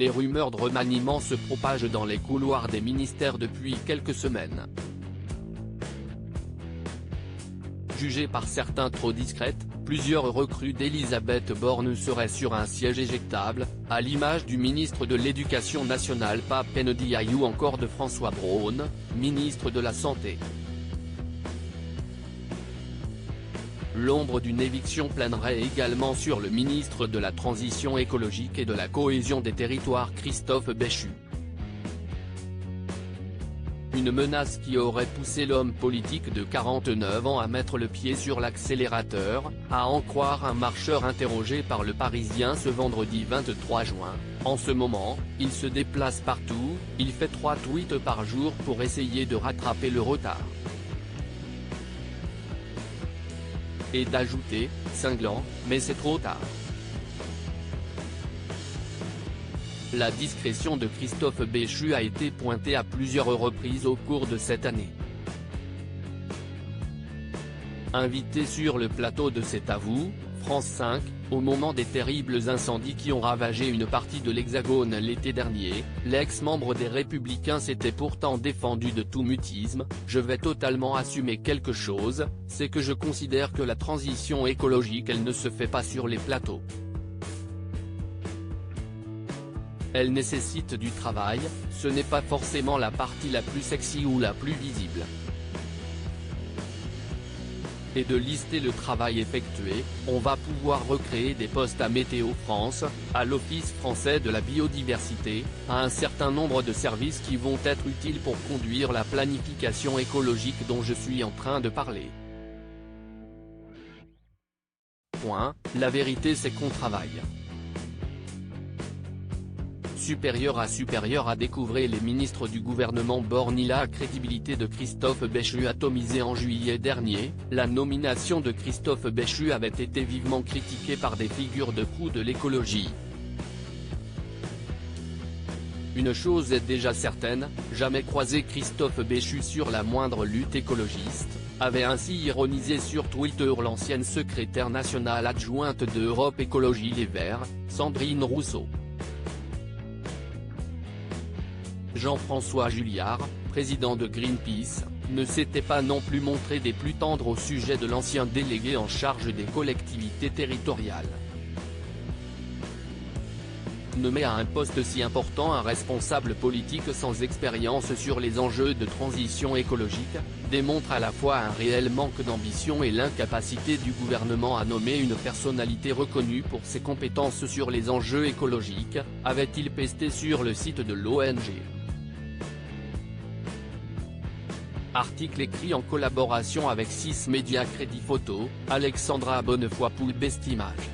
les rumeurs de remaniement se propagent dans les couloirs des ministères depuis quelques semaines. Jugées par certains trop discrètes, plusieurs recrues d'Elisabeth Borne seraient sur un siège éjectable, à l'image du ministre de l'Éducation nationale Pape Ndiaye ou encore de François Braun, ministre de la Santé. L'ombre d'une éviction planerait également sur le ministre de la Transition écologique et de la Cohésion des territoires Christophe Béchu. Une menace qui aurait poussé l'homme politique de 49 ans à mettre le pied sur l'accélérateur, à en croire un marcheur interrogé par Le Parisien ce vendredi 23 juin. En ce moment, il se déplace partout, il fait 3 tweets par jour pour essayer de rattraper le retard. Et d'ajouter, cinglant, mais c'est trop tard. La discrétion de Christophe Béchu a été pointée à plusieurs reprises au cours de cette année. Invité sur le plateau de C'est à vous, France 5, au moment des terribles incendies qui ont ravagé une partie de l'Hexagone l'été dernier, l'ex-membre des Républicains s'était pourtant défendu de tout mutisme. « Je vais totalement assumer quelque chose, c'est que je considère que la transition écologique elle ne se fait pas sur les plateaux. Elle nécessite du travail, ce n'est pas forcément la partie la plus sexy ou la plus visible. » Et de lister le travail effectué, on va pouvoir recréer des postes à Météo France, à l'Office français de la biodiversité, à un certain nombre de services qui vont être utiles pour conduire la planification écologique dont je suis en train de parler. La vérité c'est qu'on travaille. Supérieur à découvrir les ministres du gouvernement Borne. La crédibilité de Christophe Béchu atomisée en juillet dernier, la nomination de Christophe Béchu avait été vivement critiquée par des figures de proue de l'écologie. Une chose est déjà certaine, jamais croisé Christophe Béchu sur la moindre lutte écologiste, avait ainsi ironisé sur Twitter l'ancienne secrétaire nationale adjointe de Europe Écologie Les Verts, Sandrine Rousseau. Jean-François Juillard, président de Greenpeace, ne s'était pas non plus montré des plus tendres au sujet de l'ancien délégué en charge des collectivités territoriales. Nommer à un poste si important un responsable politique sans expérience sur les enjeux de transition écologique, démontre à la fois un réel manque d'ambition et l'incapacité du gouvernement à nommer une personnalité reconnue pour ses compétences sur les enjeux écologiques, avait-il pesté sur le site de l'ONG. Article écrit en collaboration avec 6 médias Crédit Photo, Alexandra Bonnefoy pour Bestimage.